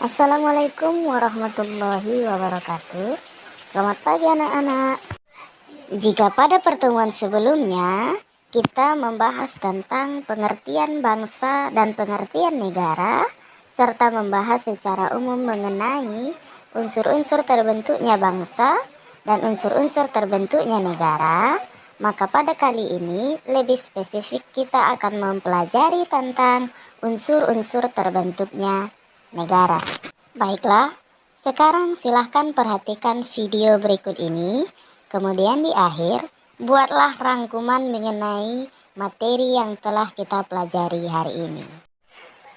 Assalamualaikum warahmatullahi wabarakatuh. Selamat pagi anak-anak. Jika pada pertemuan sebelumnya kita membahas tentang pengertian bangsa dan pengertian negara, serta membahas secara umum mengenai unsur-unsur terbentuknya bangsa dan unsur-unsur terbentuknya negara, maka pada kali ini lebih spesifik kita akan mempelajari tentang unsur-unsur terbentuknya negara. Baiklah, sekarang silahkan perhatikan video berikut ini. Kemudian di akhir, buatlah rangkuman mengenai materi yang telah kita pelajari hari ini.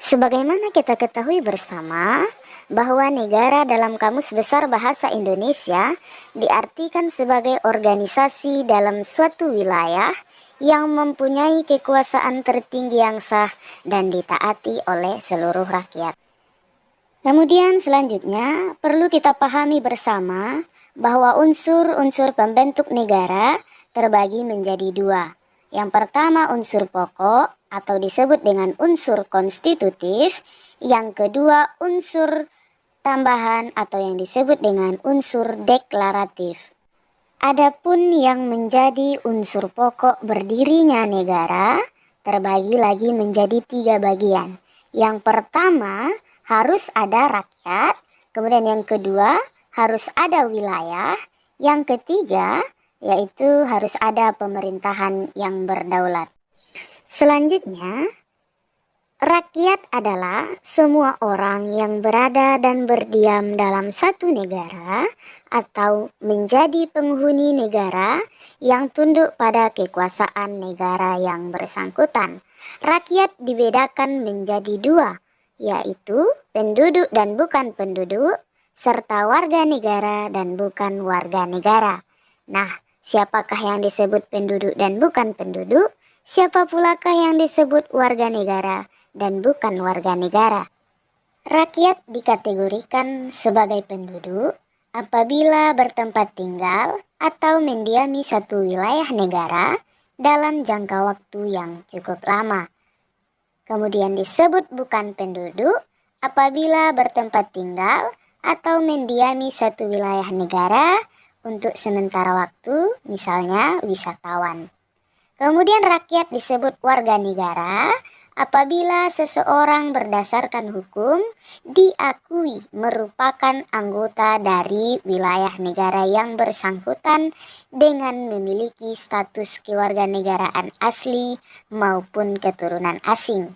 Sebagaimana kita ketahui bersama, bahwa negara dalam Kamus Besar Bahasa Indonesia diartikan sebagai organisasi dalam suatu wilayah yang mempunyai kekuasaan tertinggi yang sah dan ditaati oleh seluruh rakyat. Kemudian selanjutnya perlu kita pahami bersama bahwa unsur-unsur pembentuk negara terbagi menjadi dua. Yang pertama unsur pokok atau disebut dengan unsur konstitutif. Yang kedua unsur tambahan atau yang disebut dengan unsur deklaratif. Adapun yang menjadi unsur pokok berdirinya negara terbagi lagi menjadi tiga bagian. Yang pertama harus ada rakyat, kemudian yang kedua harus ada wilayah, yang ketiga yaitu harus ada pemerintahan yang berdaulat. Selanjutnya, rakyat adalah semua orang yang berada dan berdiam dalam satu negara atau menjadi penghuni negara yang tunduk pada kekuasaan negara yang bersangkutan. Rakyat dibedakan menjadi dua, yaitu penduduk dan bukan penduduk, serta warga negara dan bukan warga negara. Nah, siapakah yang disebut penduduk dan bukan penduduk? Siapa pulakah yang disebut warga negara dan bukan warga negara? Rakyat dikategorikan sebagai penduduk apabila bertempat tinggal atau mendiami satu wilayah negara dalam jangka waktu yang cukup lama. Kemudian disebut bukan penduduk apabila bertempat tinggal atau mendiami satu wilayah negara untuk sementara waktu, misalnya wisatawan. Kemudian rakyat disebut warga negara apabila seseorang berdasarkan hukum diakui merupakan anggota dari wilayah negara yang bersangkutan dengan memiliki status kewarganegaraan asli maupun keturunan asing.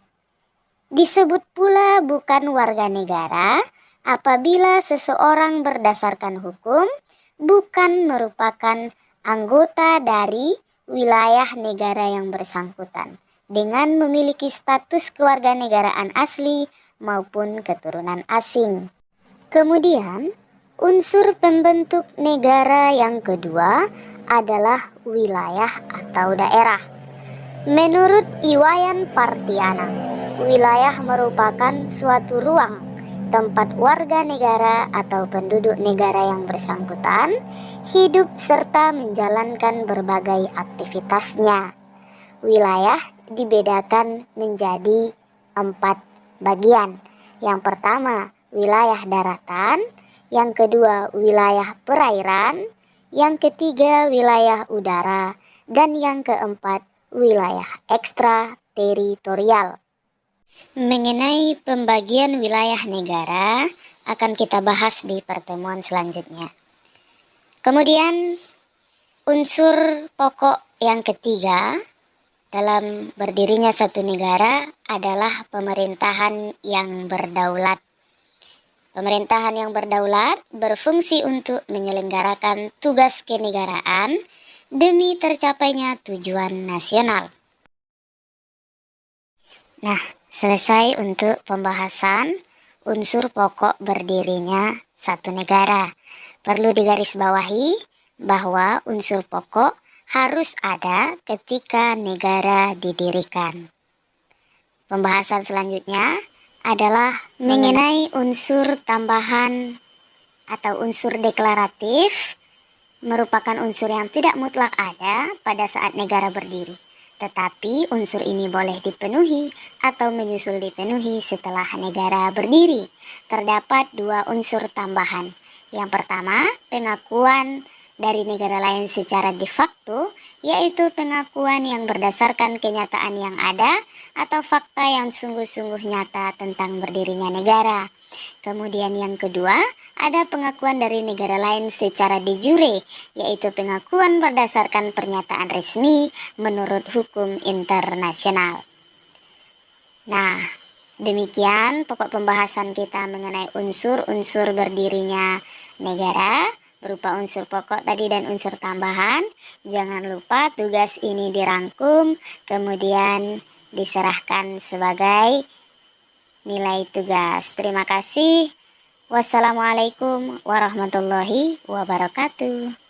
Disebut pula bukan warga negara apabila seseorang berdasarkan hukum bukan merupakan anggota dari wilayah negara yang bersangkutan dengan memiliki status kewarganegaraan asli maupun keturunan asing. Kemudian, unsur pembentuk negara yang kedua adalah wilayah atau daerah. Menurut Iwayan Partiana, wilayah merupakan suatu ruang tempat warga negara atau penduduk negara yang bersangkutan hidup serta menjalankan berbagai aktivitasnya. Wilayah dibedakan menjadi 4 bagian. Yang pertama, wilayah daratan, yang kedua, wilayah perairan, yang ketiga, wilayah udara, dan yang keempat, wilayah ekstrateritorial. Mengenai pembagian wilayah negara akan kita bahas di pertemuan selanjutnya. Kemudian unsur pokok yang ketiga dalam berdirinya satu negara adalah pemerintahan yang berdaulat. Pemerintahan yang berdaulat berfungsi untuk menyelenggarakan tugas kenegaraan demi tercapainya tujuan nasional. Nah, selesai untuk pembahasan unsur pokok berdirinya satu negara. Perlu digarisbawahi bahwa unsur pokok harus ada ketika negara didirikan. Pembahasan selanjutnya adalah mengenai unsur tambahan atau unsur deklaratif, merupakan unsur yang tidak mutlak ada pada saat negara berdiri. Tetapi unsur ini boleh dipenuhi atau menyusul dipenuhi setelah negara berdiri. Terdapat dua unsur tambahan. Yang pertama, pengakuan dari negara lain secara de facto, yaitu pengakuan yang berdasarkan kenyataan yang ada atau fakta yang sungguh-sungguh nyata tentang berdirinya negara. Kemudian yang kedua, ada pengakuan dari negara lain secara de jure, yaitu pengakuan berdasarkan pernyataan resmi menurut hukum internasional. Nah, demikian pokok pembahasan kita mengenai unsur-unsur berdirinya negara berupa unsur pokok tadi dan unsur tambahan. Jangan lupa tugas ini dirangkum, kemudian diserahkan sebagai nilai tugas. Terima kasih. Wassalamualaikum warahmatullahi wabarakatuh.